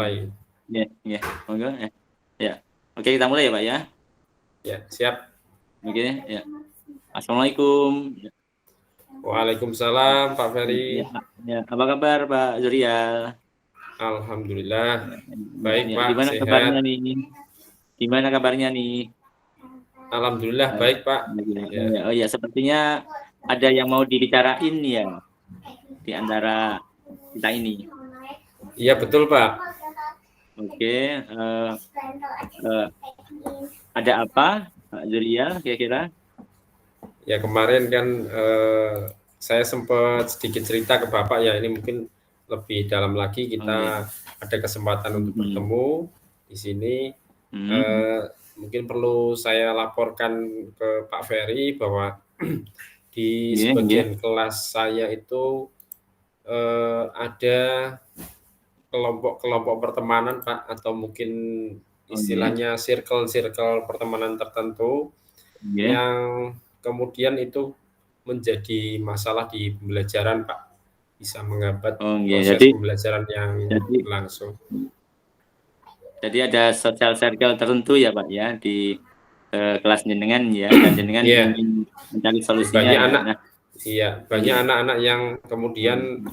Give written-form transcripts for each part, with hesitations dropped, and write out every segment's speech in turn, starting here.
Baik. Ya, ya, monggo ya. Ya. Oke, kita mulai ya, Pak ya. Ya, siap. Oke, ya. Assalamualaikum. Waalaikumsalam, Pak Ferry. Ya. Apa kabar, Pak Zurial? Alhamdulillah. Baik, Ya, Pak. gimana kabarnya Sehat. nih? Gimana kabarnya nih? Alhamdulillah, baik, Pak. Ya. Oh ya, sepertinya ada yang mau dibicarain ya di antara kita ini. Iya, betul, Pak. Oke, ada apa, Pak Zurial, kira-kira? Ya, kemarin kan saya sempat sedikit cerita ke Bapak ya, ini mungkin lebih dalam lagi kita ada kesempatan untuk bertemu di sini. Mungkin perlu saya laporkan ke Pak Ferry bahwa di sebagian kelas saya itu ada kelompok-kelompok pertemanan, Pak, atau mungkin istilahnya circle-circle pertemanan tertentu yang kemudian itu menjadi masalah di pembelajaran, Pak. Bisa menghambat proses pembelajaran yang berlangsung. Jadi ada social circle tertentu ya, Pak ya, di kelas jenengan ya, dan jenengan ingin mencari solusinya ya. Banyak anak-anak yang kemudian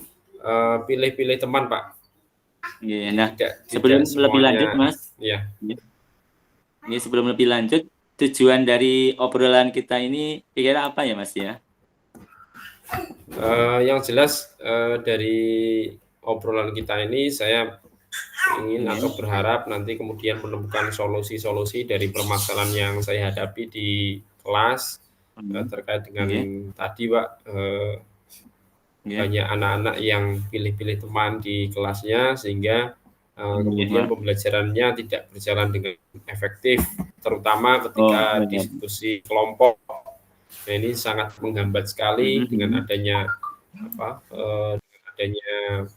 pilih-pilih teman, Pak. Iya, nah sebelum lebih lanjut, Mas. Iya. Ini sebelum lebih lanjut, tujuan dari obrolan kita ini kira-kira apa ya, Mas ya? Yang jelas dari obrolan kita ini saya ingin atau berharap nanti kemudian menemukan solusi-solusi dari permasalahan yang saya hadapi di kelas terkait dengan tadi, Pak, banyak anak-anak yang pilih-pilih teman di kelasnya sehingga kemudian pembelajarannya tidak berjalan dengan efektif, terutama ketika diskusi kelompok. Nah, ini sangat menghambat sekali dengan adanya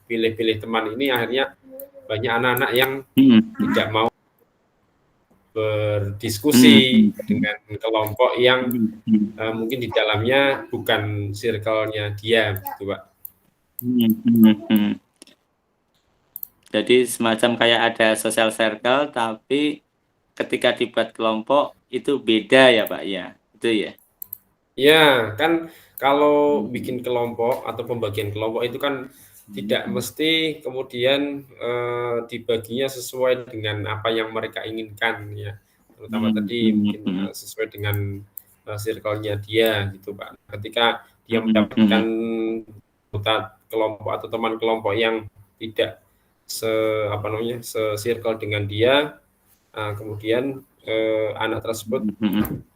pilih-pilih teman ini, akhirnya banyak anak-anak yang tidak mau berdiskusi dengan kelompok yang mungkin di dalamnya bukan circle-nya dia, gitu, Pak. Jadi semacam kayak ada social circle, tapi ketika dibuat kelompok itu beda ya, Pak ya, itu ya? Ya, kan kalau bikin kelompok atau pembagian kelompok itu kan tidak mesti kemudian dibaginya sesuai dengan apa yang mereka inginkan ya, terutama tadi mungkin sesuai dengan circle-nya dia, gitu, Pak. Ketika dia mendapatkan kelompok atau teman kelompok yang tidak se-circle dengan dia, kemudian anak tersebut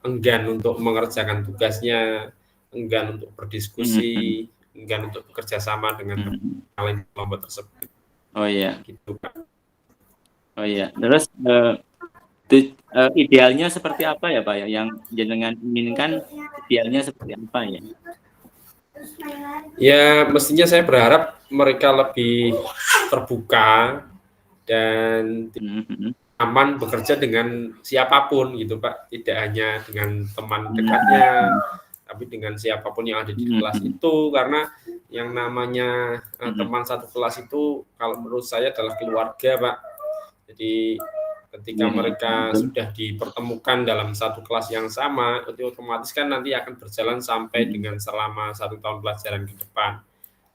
enggan untuk mengerjakan tugasnya, enggan untuk berdiskusi, enggan untuk bekerja sama dengan lain kelompok tersebut. Oh iya. Gitu, Pak. Oh iya. Terus idealnya seperti apa ya, Pak ya? Yang jenengan inginkan idealnya seperti apa ya? Ya, mestinya saya berharap mereka lebih terbuka dan aman bekerja dengan siapapun, gitu, Pak. Tidak hanya dengan teman dekatnya, tapi dengan siapapun yang ada di kelas itu, karena yang namanya teman satu kelas itu kalau menurut saya adalah keluarga, Pak. Jadi ketika mereka sudah dipertemukan dalam satu kelas yang sama, itu otomatis kan nanti akan berjalan sampai dengan selama 1 tahun pelajaran ke depan.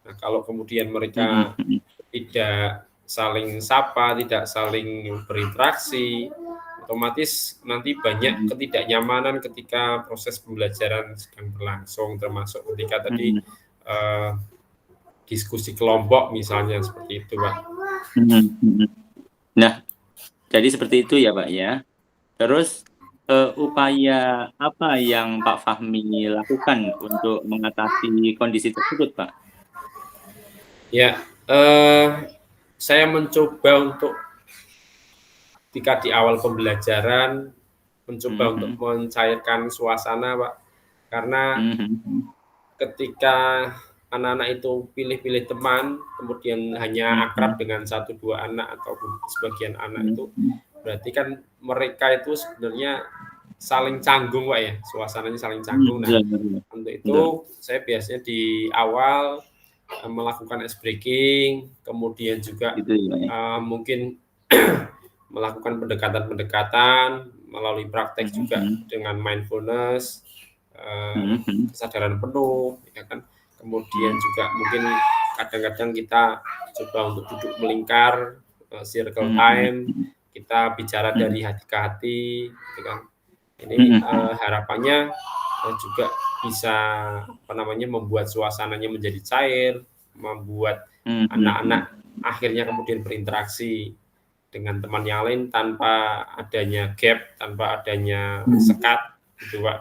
Nah, kalau kemudian mereka tidak saling sapa, tidak saling berinteraksi, otomatis nanti banyak ketidaknyamanan ketika proses pembelajaran sedang berlangsung, termasuk ketika tadi diskusi kelompok misalnya, seperti itu, Pak. Nah, jadi seperti itu ya, Pak ya. Terus upaya apa yang Pak Fahmi lakukan untuk mengatasi kondisi tersebut, Pak? Ya, saya mencoba untuk ketika di awal pembelajaran mencoba untuk mencairkan suasana, Pak, karena ketika anak-anak itu pilih-pilih teman, kemudian hanya akrab dengan 1-2 anak atau sebagian anak itu, berarti kan mereka itu sebenarnya saling canggung, Pak ya, suasananya saling canggung. Nah, untuk itu saya biasanya di awal melakukan ice breaking, kemudian juga mungkin melakukan pendekatan-pendekatan melalui praktek juga dengan mindfulness, kesadaran penuh, ya kan. Kemudian juga mungkin kadang-kadang kita coba untuk duduk melingkar, circle time, kita bicara dari hati ke hati, gitu kan. Ini harapannya juga bisa membuat suasananya menjadi cair, membuat anak-anak akhirnya kemudian berinteraksi dengan teman yang lain tanpa adanya gap, tanpa adanya sekat, gitu Pak.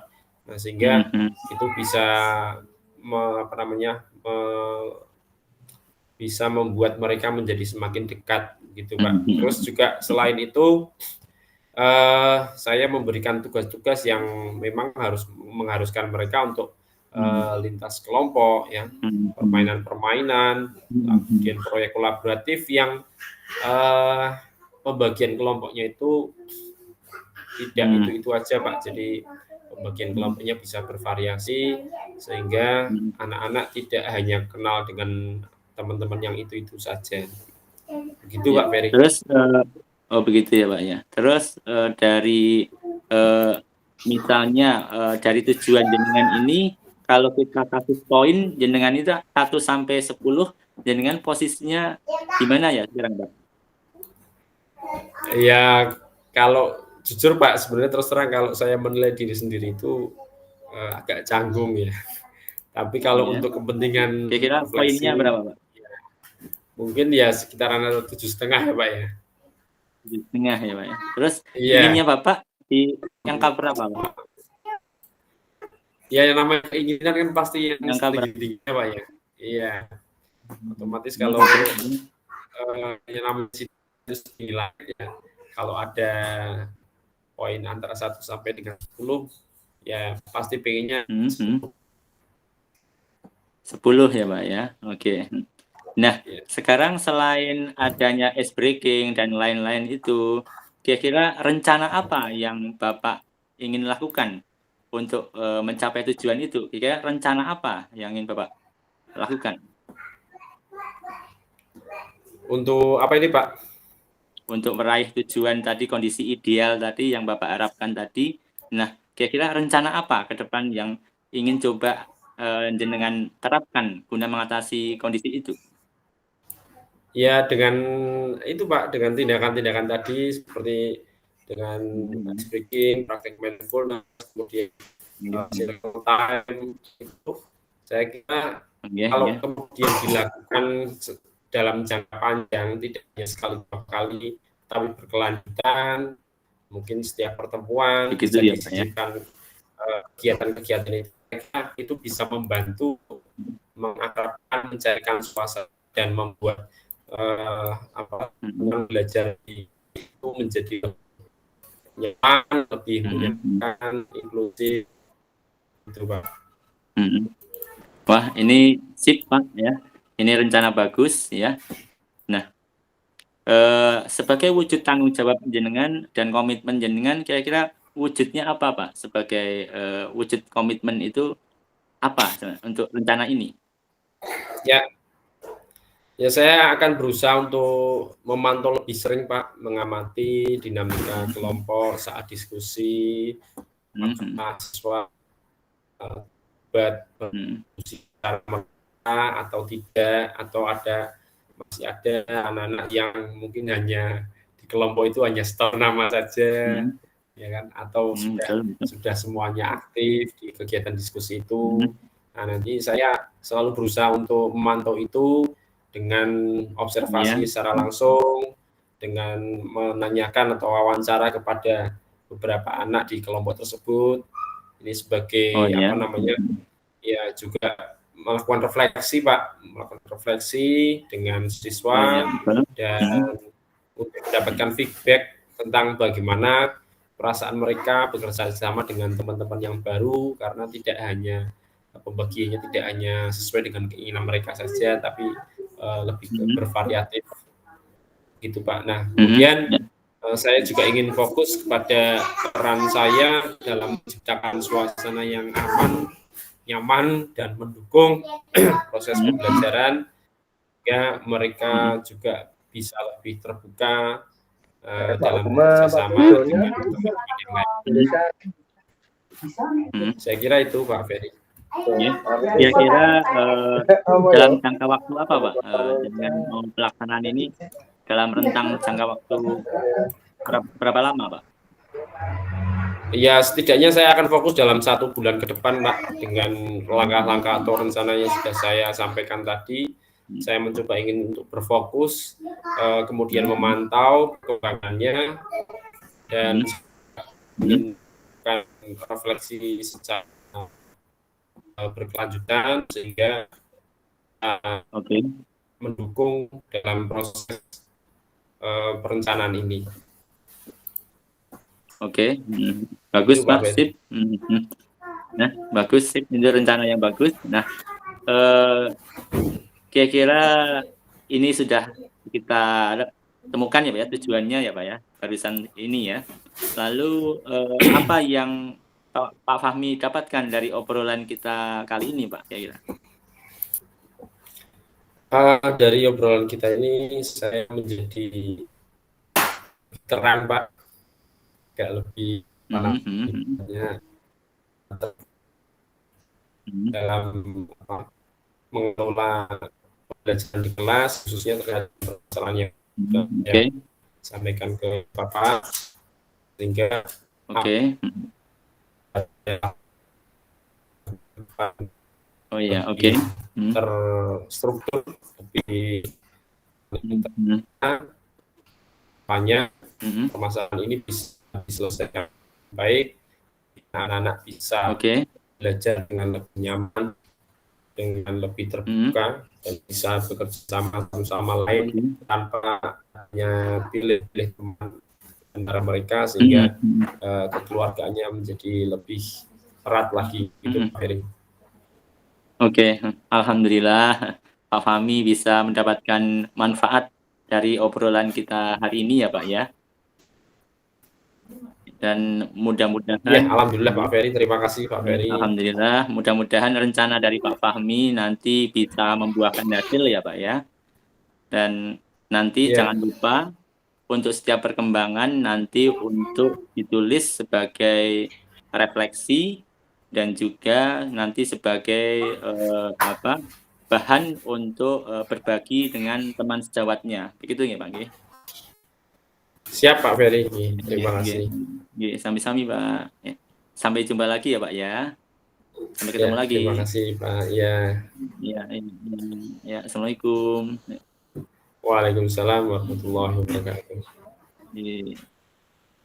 Nah, sehingga itu bisa bisa membuat mereka menjadi semakin dekat, gitu Pak. Terus juga selain itu saya memberikan tugas-tugas yang memang mengharuskan mereka untuk lintas kelompok, ya, permainan-permainan, kemudian proyek kolaboratif yang pembagian kelompoknya itu tidak itu aja Pak. Jadi pembagian kelompoknya bisa bervariasi sehingga anak-anak tidak hanya kenal dengan teman-teman yang itu saja. Begitu Pak Ferry. Terus oh begitu ya Pak ya. Terus dari misalnya dari tujuan jenengan ini, kalau kita kasih poin jenengan itu 1 sampai 10, jenengan posisinya di mana ya sekarang Pak? Ya kalau jujur Pak, sebenarnya terus terang kalau saya menilai diri sendiri itu agak canggung ya. Tapi kalau untuk kepentingan kira-kira refleksi, poinnya berapa Pak? Mungkin ya sekitaran 7,5 ya Pak ya. 7,5 ya Pak ya. Terus inginnya Bapak di angka berapa Pak? Ya yang namanya keinginan kan pasti yang tinggi-tingginya Pak ya. Iya. Otomatis kalau yang namanya itu nilai ya. Kalau ada poin antara 1 sampai dengan 10, ya pasti pengennya 10. 10 ya Pak ya. Oke. Nah, sekarang selain adanya ice breaking dan lain-lain itu, kira-kira rencana apa yang Bapak ingin lakukan untuk mencapai tujuan itu? Kira-kira rencana apa yang ingin Bapak lakukan? Untuk apa ini Pak? Untuk meraih tujuan tadi, kondisi ideal tadi yang Bapak harapkan tadi. Nah, kira-kira rencana apa ke depan yang ingin coba jenengan terapkan guna mengatasi kondisi itu? Ya dengan itu Pak, dengan tindakan-tindakan tadi seperti dengan speaking, praktek mindfulness, kemudian circle time, itu saya kira kalau kemudian dilakukan dalam jangka panjang, tidak hanya sekali dua kali, tapi berkelanjutan, mungkin setiap pertemuan bisa disisipkan kegiatan-kegiatan itu bisa membantu mengakrabkan, mencairkan suasana dan membuat belajar itu menjadi nyaman, lebih menyenangkan, inklusif, gitu Pak. Wah, ini sip Pak ya. Ini rencana bagus ya. Nah, sebagai wujud tanggung jawab jenengan dan komitmen jenengan, kira-kira wujudnya apa Pak? Sebagai wujud komitmen itu apa untuk rencana ini? Ya saya akan berusaha untuk memantau lebih sering Pak, mengamati dinamika kelompok saat diskusi, mahasiswa secara merata atau tidak, atau masih ada anak-anak yang mungkin hanya di kelompok itu hanya setor nama saja, ya kan, atau sudah semuanya aktif di kegiatan diskusi itu. Nah, nanti saya selalu berusaha untuk memantau itu dengan observasi secara langsung, dengan menanyakan atau wawancara kepada beberapa anak di kelompok tersebut. Ini sebagai ya juga melakukan refleksi Pak, melakukan refleksi dengan siswa dan untuk mendapatkan feedback tentang bagaimana perasaan mereka bekerja sama dengan teman-teman yang baru, karena tidak hanya pembagiannya tidak hanya sesuai dengan keinginan mereka saja, tapi lebih bervariatif, gitu Pak. Nah, kemudian saya juga ingin fokus kepada peran saya dalam menciptakan suasana yang aman, nyaman, dan mendukung proses pembelajaran, ya mereka juga bisa lebih terbuka dalam kerjasama dengan teman-teman yang lain. Saya kira itu Pak Ferry. Ya. Kira-kira dalam jangka waktu apa Pak dengan pelaksanaan ini dalam rentang jangka waktu berapa lama Pak? Ya setidaknya saya akan fokus dalam 1 bulan ke depan Pak, dengan langkah-langkah atau rencana yang sudah saya sampaikan tadi. Saya mencoba ingin untuk berfokus, kemudian memantau perkembangannya dan refleksi secara berkelanjutan sehingga mendukung dalam proses perencanaan ini. Oke, bagus Pak, sip. Nah, bagus sip, ini rencana yang bagus. Nah, kira-kira ini sudah kita temukan ya Pak ya, tujuannya ya Pak ya, barusan ini ya. Lalu apa yang Pak Fahmi dapatkan dari obrolan kita kali ini Pak kira-kira? Dari obrolan kita ini saya menjadi terang Pak, agak lebih dalam mengelola pembelajaran di kelas, khususnya terkait permasalahan yang saya sampaikan ke Bapak, sehingga terstruktur, lebih banyak permasalahan ini bisa diselesaikan baik, anak-anak bisa belajar dengan lebih nyaman, dengan lebih terbuka, dan bisa bekerja sama lain tanpa hanya pilih-pilih teman antara mereka, sehingga kekeluargaannya menjadi lebih erat lagi gitu Pak Ferry. Oke, alhamdulillah Pak Fahmi bisa mendapatkan manfaat dari obrolan kita hari ini ya Pak ya. Dan mudah-mudahan ya, alhamdulillah Pak Ferry, terima kasih Pak Ferry. Alhamdulillah, mudah-mudahan rencana dari Pak Fahmi nanti bisa membuahkan hasil ya Pak ya. Dan nanti jangan lupa untuk setiap perkembangan nanti untuk ditulis sebagai refleksi dan juga nanti sebagai bahan untuk berbagi dengan teman sejawatnya. Begitu ya Pak? Siap Pak Ferry, terima kasih. Sami-sami Pak. Sampai jumpa lagi ya Pak ya. Sampai ketemu lagi. Terima kasih Pak. Ya, Assalamualaikum. Waalaikumsalam warahmatullahi wabarakatuh.